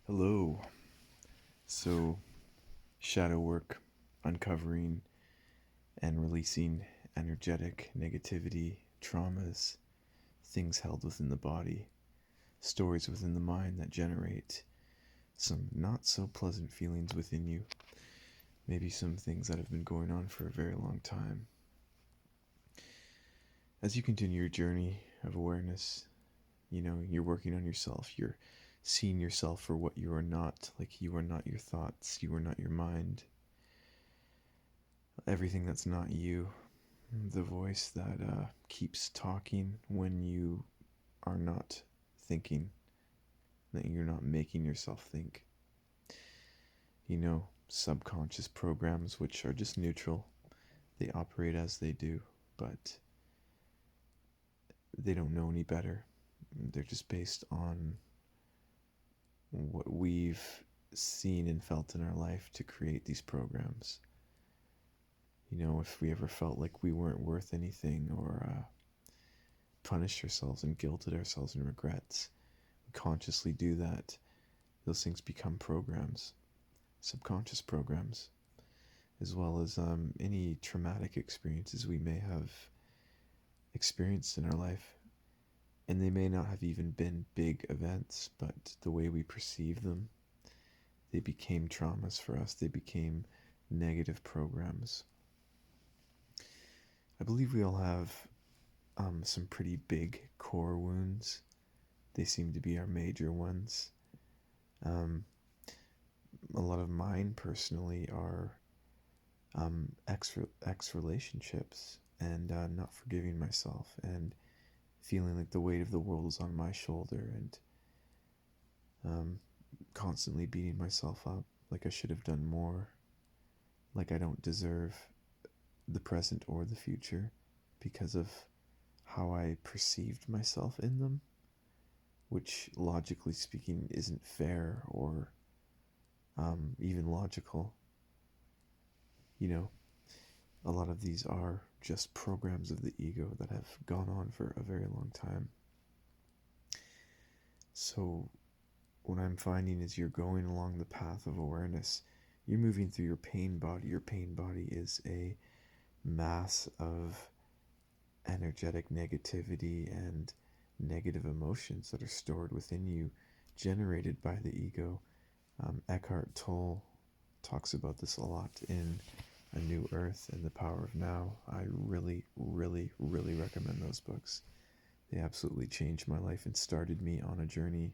Hello. So, shadow work, uncovering and releasing energetic negativity, traumas, things held within the body, stories within the mind that generate some not so pleasant feelings within you, maybe some things that have been going on for a very long time. As you continue your journey of awareness, you're working on yourself, you're seeing yourself for what you are not, like you are not your thoughts, you are not your mind, everything that's not you, the voice that keeps talking when you are not thinking, that you're not making yourself think. Subconscious programs which are just neutral, they operate as they do, but they don't know any better. They're just based on what we've seen and felt in our life to create these programs. If we ever felt like we weren't worth anything or punished ourselves and guilted ourselves in regrets, we consciously do that, those things become programs, subconscious programs, as well as any traumatic experiences we may have experienced in our life. And they may not have even been big events, but the way we perceive them, they became traumas for us, they became negative programs. I believe we all have some pretty big core wounds. They seem to be our major ones. Um, a lot of mine personally are ex relationships and not forgiving myself and feeling like the weight of the world is on my shoulder and constantly beating myself up like I should have done more, like I don't deserve the present or the future because of how I perceived myself in them, which logically speaking isn't fair or even logical. You know, a lot of these are just programs of the ego that have gone on for a very long time. So, what I'm finding is you're going along the path of awareness. You're moving through your pain body. Your pain body is a mass of energetic negativity and negative emotions that are stored within you, generated by the ego. Eckhart Tolle talks about this a lot in A New Earth and The Power of Now. I really, really, really recommend those books. They absolutely changed my life and started me on a journey,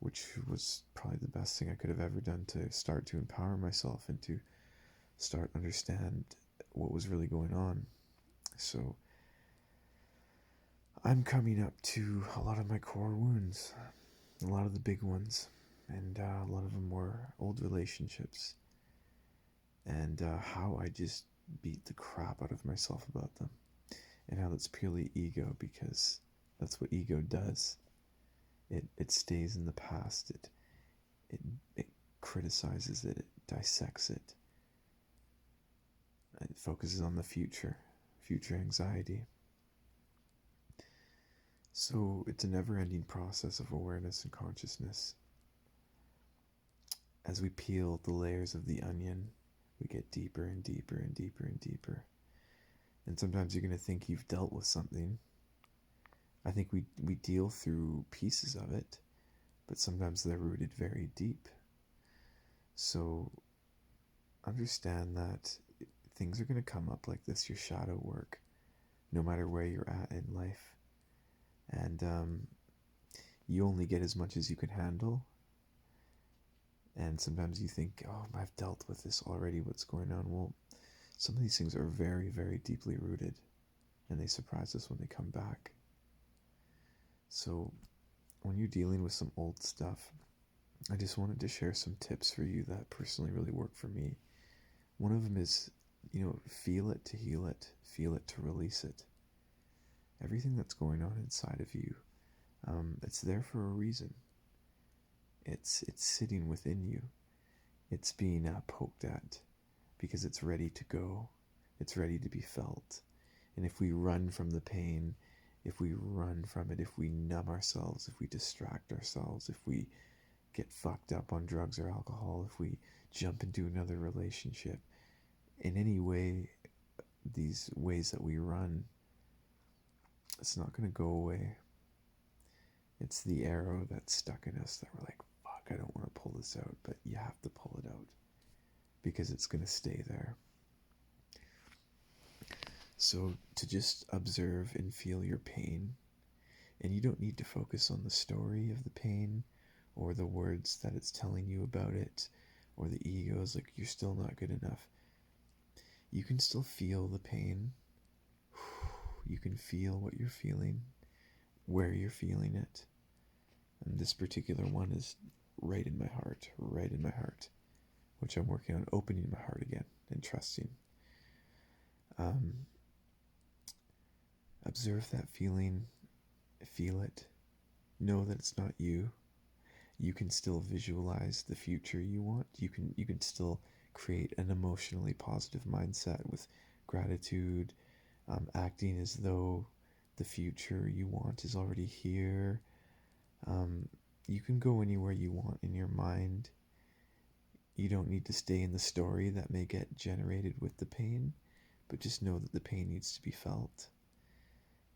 which was probably the best thing I could have ever done to start to empower myself and to start understand what was really going on. So I'm coming up to a lot of my core wounds, a lot of the big ones, and a lot of them were old relationships, and how I just beat the crap out of myself about them, and how that's purely ego, because that's what ego does. It stays in the past. It criticizes it. It dissects it. It focuses on the future anxiety. So it's a never-ending process of awareness and consciousness. As we peel the layers of the onion, we get deeper and deeper and deeper and deeper. And sometimes you're going to think you've dealt with something. I think we deal through pieces of it, but sometimes they're rooted very deep. So understand that things are going to come up like this, your shadow work, no matter where you're at in life. And you only get as much as you can handle. And sometimes you think, oh, I've dealt with this already, what's going on? Well, some of these things are very, very deeply rooted, and they surprise us when they come back. So when you're dealing with some old stuff, I just wanted to share some tips for you that personally really work for me. One of them is, feel it to heal it, feel it to release it. Everything that's going on inside of you, it's there for a reason. It's sitting within you. It's being poked at because it's ready to go. It's ready to be felt. And if we run from the pain, if we run from it, if we numb ourselves, if we distract ourselves, if we get fucked up on drugs or alcohol, if we jump into another relationship, in any way, these ways that we run, it's not going to go away. It's the arrow that's stuck in us that we're like, fuck, I don't want to pull this out, but you have to pull it out because it's going to stay there. So to just observe and feel your pain, and you don't need to focus on the story of the pain or the words that it's telling you about it, or the egos like you're still not good enough. You can still feel the pain. You can feel what you're feeling, where you're feeling it. And this particular one is right in my heart, which I'm working on opening my heart again and trusting. Observe that feeling, feel it, know that it's not you. You can still visualize the future you want. You can still create an emotionally positive mindset with gratitude, acting as though the future you want is already here. You can go anywhere you want in your mind. You don't need to stay in the story that may get generated with the pain, but just know that the pain needs to be felt,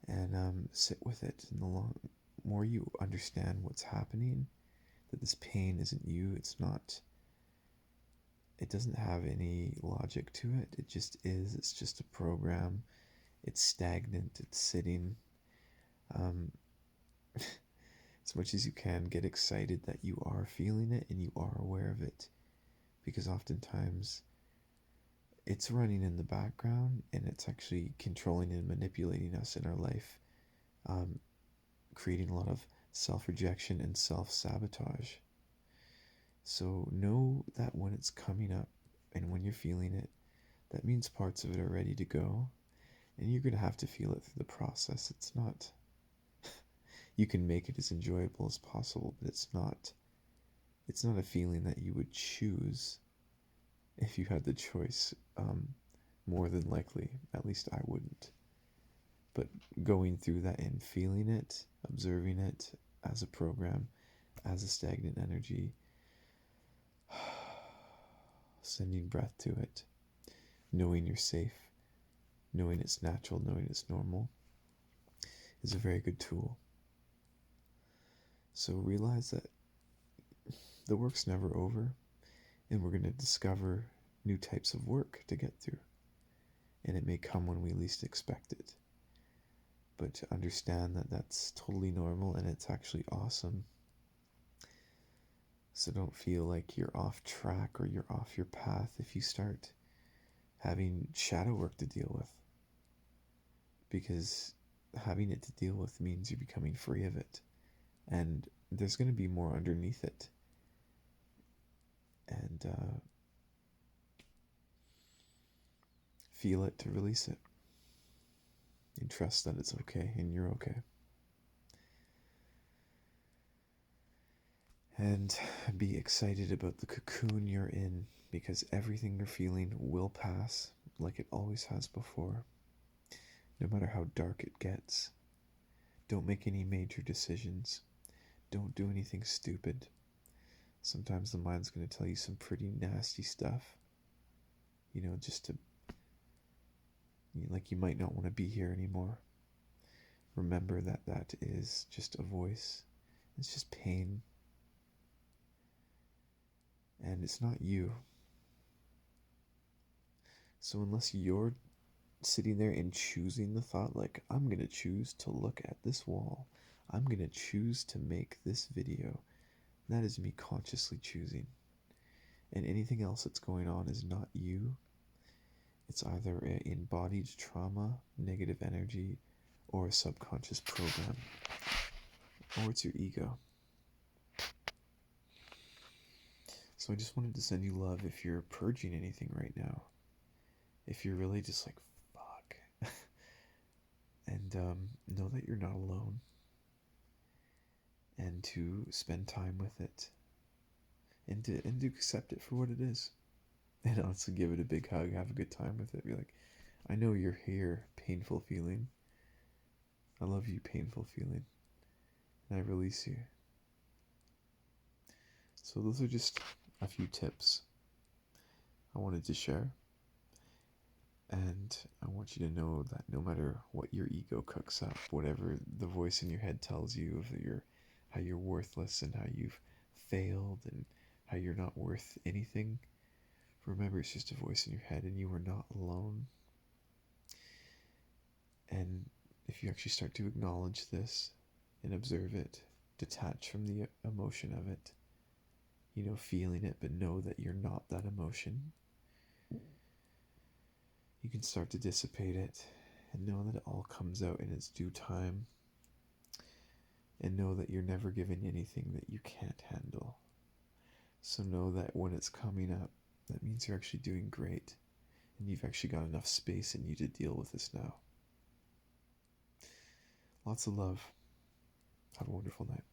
and sit with it. And the more you understand what's happening, that this pain isn't you, it doesn't have any logic to it. It just is. It's just a program. It's stagnant. It's sitting. As much as you can, get excited that you are feeling it and you are aware of it, because oftentimes it's running in the background and it's actually controlling and manipulating us in our life, creating a lot of self-rejection and self-sabotage. So know that when it's coming up and when you're feeling it, that means parts of it are ready to go, and you're going to have to feel it through the process. It's not, you can make it as enjoyable as possible, but it's not a feeling that you would choose if you had the choice. More than likely, at least I wouldn't. But going through that and feeling it, observing it as a program, as a stagnant energy, sending breath to it, knowing you're safe, knowing it's natural, knowing it's normal, is a very good tool. So realize that the work's never over, and we're going to discover new types of work to get through. And it may come when we least expect it. But to understand that that's totally normal and it's actually awesome. So don't feel like you're off track or you're off your path if you start having shadow work to deal with. Because having it to deal with means you're becoming free of it. And there's going to be more underneath it. And feel it to release it. And trust that it's okay and you're okay. And be excited about the cocoon you're in, because everything you're feeling will pass like it always has before. No matter how dark it gets. Don't make any major decisions. Don't do anything stupid. Sometimes the mind's going to tell you some pretty nasty stuff. Just to, like, you might not want to be here anymore. Remember that is just a voice. It's just pain. And it's not you. So unless you're sitting there and choosing the thought, like, I'm going to choose to look at this wall, I'm going to choose to make this video, that is me consciously choosing. And anything else that's going on is not you. It's either an embodied trauma, negative energy, or a subconscious program, or it's your ego. So I just wanted to send you love if you're purging anything right now. If you're really just like, fuck. And know that you're not alone. And to spend time with it. And to accept it for what it is. And honestly give it a big hug, have a good time with it. Be like, I know you're here, painful feeling. I love you, painful feeling. And I release you. So those are just a few tips I wanted to share. And I want you to know that no matter what your ego cooks up, whatever the voice in your head tells you of how you're worthless and how you've failed and how you're not worth anything, remember it's just a voice in your head and you are not alone. And if you actually start to acknowledge this and observe it, detach from the emotion of it, feeling it, but know that you're not that emotion, you can start to dissipate it and know that it all comes out in its due time, and know that you're never given anything that you can't handle. So know that when it's coming up, that means you're actually doing great, and you've actually got enough space in you to deal with this now. Lots of love. Have a wonderful night.